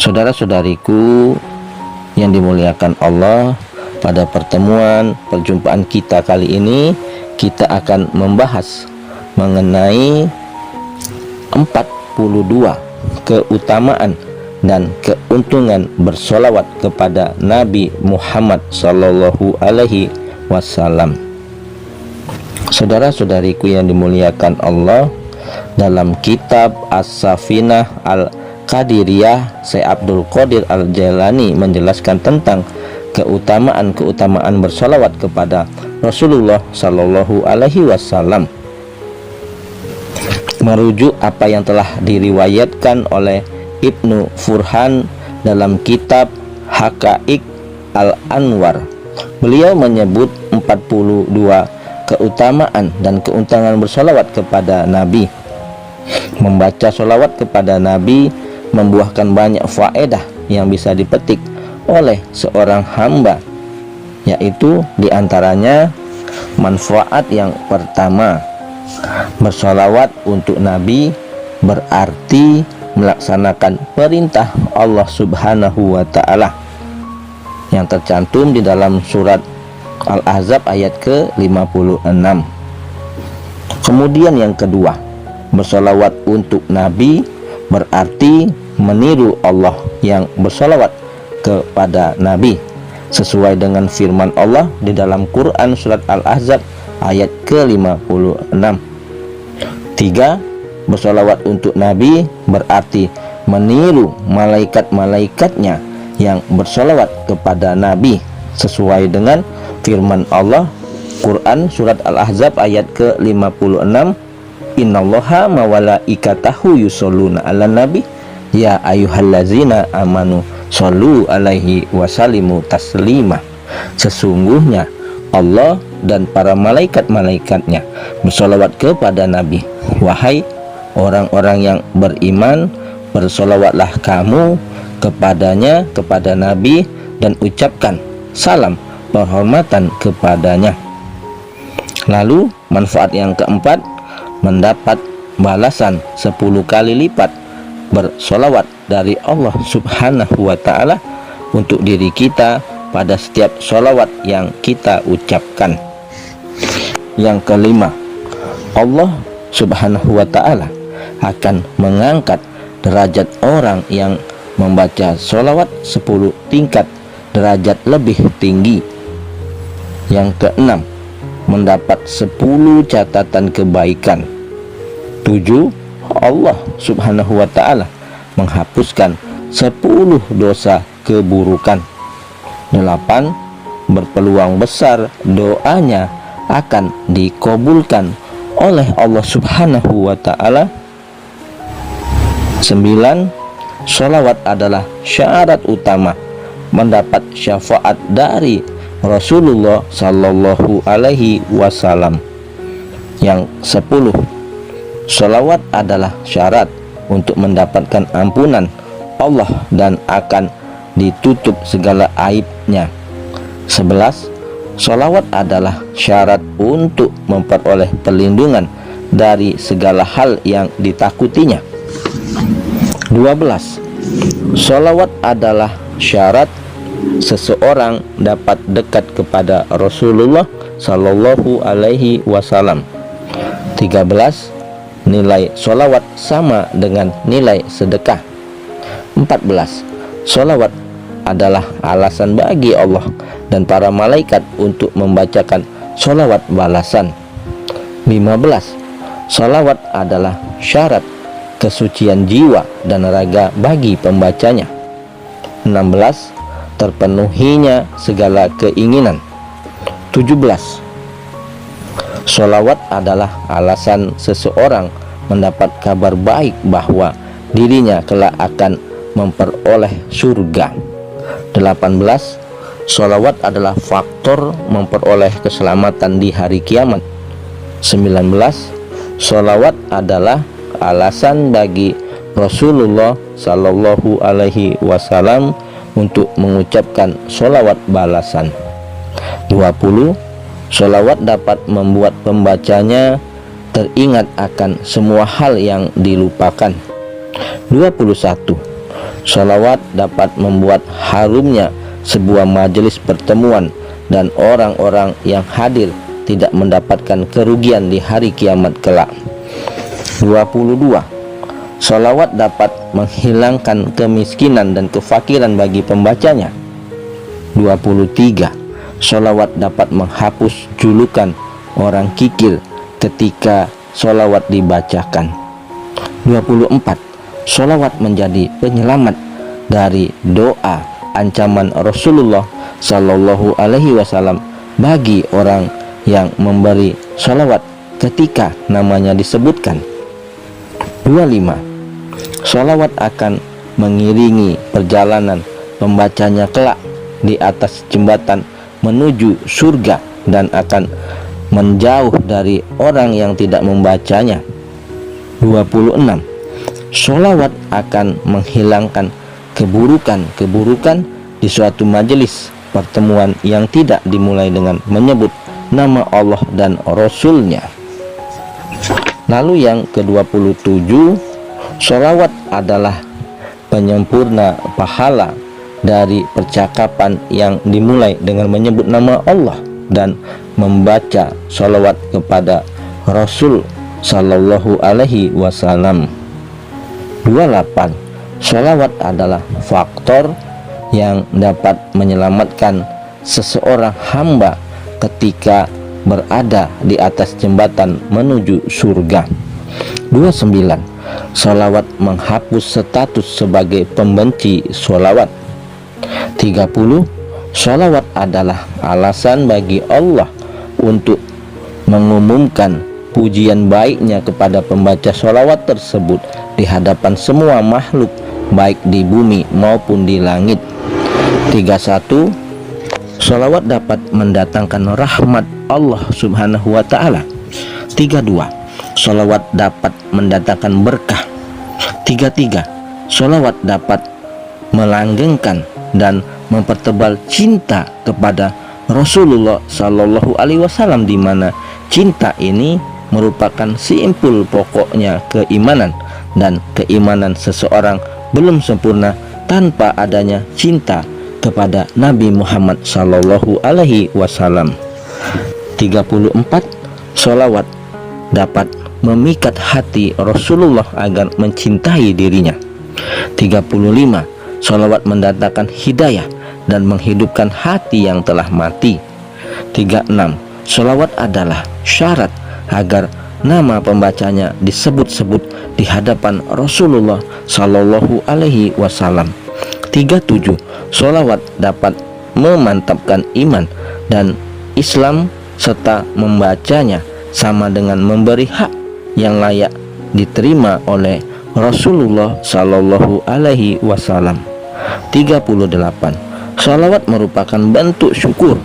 Saudara-saudariku yang dimuliakan Allah, pada perjumpaan kita kali ini kita akan membahas mengenai 42 keutamaan dan keuntungan bersolawat kepada Nabi Muhammad Sallallahu Alaihi Wasallam. Saudara-saudariku yang dimuliakan Allah, dalam kitab As-Safinah Al-Qadiriyah, Syekh Abdul Qadir Al-Jailani menjelaskan tentang keutamaan bersolawat kepada Rasulullah Sallallahu Alaihi Wasallam. Merujuk apa yang telah diriwayatkan oleh Ibnu Furhan dalam kitab Haqaiq Al-Anwar, beliau menyebut 42 keutamaan dan keuntungan bersolawat kepada Nabi. Membaca solawat kepada Nabi membuahkan banyak faedah yang bisa dipetik oleh seorang hamba, yaitu diantaranya manfaat yang pertama, bersolawat untuk Nabi berarti melaksanakan perintah Allah Subhanahu wa Ta'ala yang tercantum di dalam surat Al-Ahzab ayat ke-56. Kemudian yang kedua, bersolawat untuk Nabi berarti meniru Allah yang bersolawat kepada Nabi sesuai dengan firman Allah di dalam Quran surat Al-Ahzab ayat ke-56. 3. Bersolawat untuk Nabi berarti meniru malaikat-malaikatnya yang bersolawat kepada Nabi sesuai dengan firman Allah Quran surat Al-Ahzab ayat ke-56, innallaha mawalaikatahu yusholluna 'alan nabi ya ayyuhallazina amanu shollu alaihi wasallimu taslima. Sesungguhnya Allah dan para malaikat-malaikatnya bersolawat kepada Nabi. Wahai orang-orang yang beriman, bersolawatlah kamu kepadanya, kepada Nabi, dan ucapkan salam penghormatan kepadanya. Lalu manfaat yang keempat, mendapat balasan 10 kali lipat bersolawat dari Allah Subhanahu wa Ta'ala untuk diri kita pada setiap solawat yang kita ucapkan. Yang kelima, Allah Subhanahu wa Ta'ala akan mengangkat derajat orang yang membaca solawat 10 tingkat derajat lebih tinggi. Yang keenam, mendapat 10 catatan kebaikan. 7. Allah Subhanahu wa Ta'ala menghapuskan 10 dosa keburukan. 8. Berpeluang besar doanya akan dikabulkan oleh Allah Subhanahu wa Ta'ala. 9. Sholawat adalah syarat utama mendapat syafaat dari Rasulullah Sallallahu Alaihi Wasallam. Yang 10. Sholawat adalah syarat untuk mendapatkan ampunan Allah dan akan ditutup segala aibnya. 11. Sholawat adalah syarat untuk memperoleh perlindungan dari segala hal yang ditakutinya. 12. Sholawat adalah syarat seseorang dapat dekat kepada Rasulullah Sallallahu Alaihi Wasallam. 13. Nilai sholawat sama dengan nilai sedekah. 14. Sholawat adalah alasan bagi Allah dan para malaikat untuk membacakan sholawat balasan. 15. Sholawat adalah syarat kesucian jiwa dan raga bagi pembacanya. 16. Terpenuhinya segala keinginan. 17. Sholawat adalah alasan seseorang mendapat kabar baik bahwa dirinya kelak akan memperoleh surga. 18. Sholawat adalah faktor memperoleh keselamatan di hari kiamat. 19. Sholawat adalah alasan bagi Rasulullah Sallallahu Alaihi Wasallam untuk mengucapkan sholawat balasan. 20. Sholawat dapat membuat pembacanya teringat akan semua hal yang dilupakan. 21. Sholawat dapat membuat harumnya sebuah majelis pertemuan dan orang-orang yang hadir tidak mendapatkan kerugian di hari kiamat kelak. 22. Sholawat dapat menghilangkan kemiskinan dan kefakiran bagi pembacanya. 23. Sholawat dapat menghapus julukan orang kikir ketika sholawat dibacakan. 24. Sholawat menjadi penyelamat dari doa ancaman Rasulullah Sallallahu Alaihi Wasallam bagi orang yang memberi sholawat ketika namanya disebutkan. 25. Sholawat akan mengiringi perjalanan pembacanya kelak di atas jembatan menuju surga dan akan menjauh dari orang yang tidak membacanya. 26. Sholawat akan menghilangkan keburukan-keburukan di suatu majelis pertemuan yang tidak dimulai dengan menyebut nama Allah dan Rasul-Nya. Lalu yang ke-27, sholawat adalah penyempurna pahala dari percakapan yang dimulai dengan menyebut nama Allah dan membaca sholawat kepada Rasul Sallallahu Alaihi Wasallam. 28. Sholawat adalah faktor yang dapat menyelamatkan seseorang hamba ketika berada di atas jembatan menuju surga. 29. Sholawat menghapus status sebagai pembenci sholawat. 30. Sholawat adalah alasan bagi Allah untuk mengumumkan pujian baiknya kepada pembaca sholawat tersebut di hadapan semua makhluk baik di bumi maupun di langit. 31. Sholawat dapat mendatangkan rahmat Allah Subhanahu wa Ta'ala. 32. Sholawat dapat mendatangkan berkah. 33. Sholawat dapat melanggengkan dan mempertebal cinta kepada Rasulullah Sallallahu Alaihi Wasallam, di mana cinta ini merupakan simpul pokoknya keimanan, dan keimanan seseorang belum sempurna tanpa adanya cinta kepada Nabi Muhammad Sallallahu Alaihi Wasallam. 34. Sholawat dapat memikat hati Rasulullah agar mencintai dirinya. 35. Sholawat mendatangkan hidayah dan menghidupkan hati yang telah mati. 36. Sholawat adalah syarat agar nama pembacanya disebut-sebut di hadapan Rasulullah Sallallahu Alaihi Wasallam. 37. Sholawat dapat memantapkan iman dan Islam, serta membacanya sama dengan memberi hak yang layak diterima oleh Rasulullah Sallallahu Alaihi Wasallam. 38. Sholawat merupakan bentuk syukur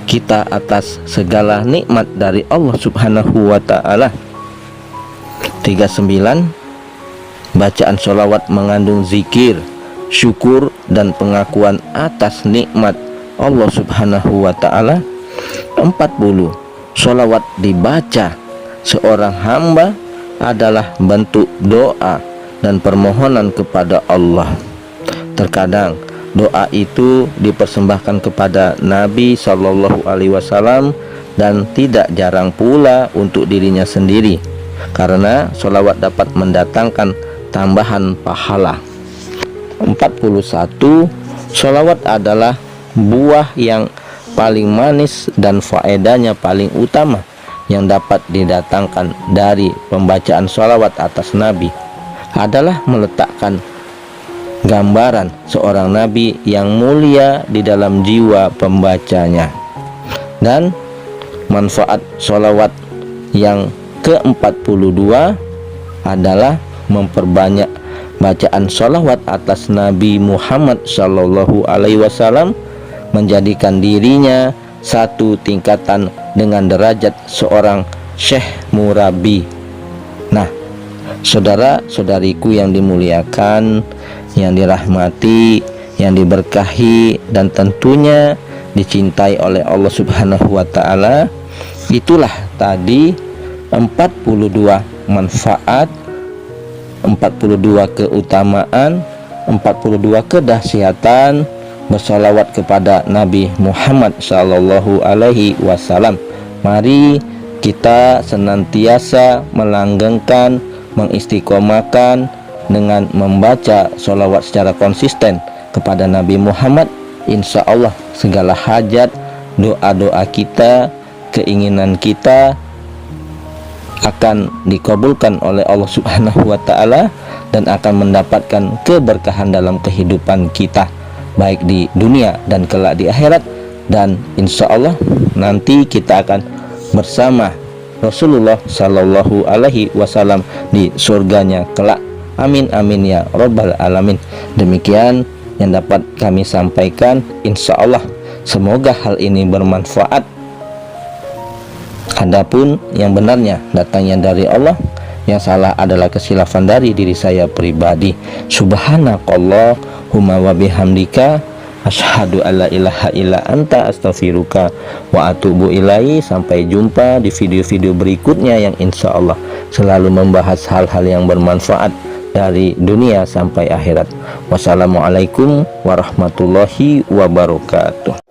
kita atas segala nikmat dari Allah Subhanahu wa Ta'ala. 39. Bacaan sholawat mengandung zikir, syukur, dan pengakuan atas nikmat Allah Subhanahu wa Ta'ala. 40. Sholawat dibaca seorang hamba adalah bentuk doa dan permohonan kepada Allah. Terkadang doa itu dipersembahkan kepada Nabi Sallallahu Alaihi Wasallam dan tidak jarang pula untuk dirinya sendiri, karena sholawat dapat mendatangkan tambahan pahala. 41. Sholawat adalah buah yang paling manis dan faedahnya paling utama yang dapat didatangkan dari pembacaan sholawat atas Nabi adalah meletakkan gambaran seorang nabi yang mulia di dalam jiwa pembacanya. Dan manfaat sholawat yang ke-42 adalah memperbanyak bacaan sholawat atas Nabi Muhammad Sallallahu Alaihi Wasallam, menjadikan dirinya satu tingkatan dengan derajat seorang syekh murabi. Nah, saudara-saudariku yang dimuliakan, yang dirahmati, yang diberkahi, dan tentunya dicintai oleh Allah Subhanahu wa Ta'ala, itulah tadi 42 manfaat, 42 keutamaan 42 kedahsyatan bersalawat kepada Nabi Muhammad sallallahu alaihi wasallam. Mari kita senantiasa melanggengkan, mengistiqomahkan dengan membaca sholawat secara konsisten kepada Nabi Muhammad. Insya Allah segala hajat, doa-doa kita, keinginan kita akan dikabulkan oleh Allah Subhanahu wa Ta'ala dan akan mendapatkan keberkahan dalam kehidupan kita, baik di dunia dan kelak di akhirat. Dan insya Allah nanti kita akan bersama Rasulullah Sallallahu Alaihi Wasallam di surganya kelak. Amin amin ya Rabbal Alamin. Demikian yang dapat kami sampaikan. Insya Allah semoga hal ini bermanfaat. Adapun yang benarnya datangnya dari Allah, yang salah adalah kesilafan dari diri saya pribadi. Subhanakallahumma wa bihamdika asyhadu alla ilaha illa anta astaghfiruka wa atubu ilaihi. Sampai jumpa di video-video berikutnya yang insya Allah selalu membahas hal-hal yang bermanfaat dari dunia sampai akhirat. Wassalamualaikum warahmatullahi wabarakatuh.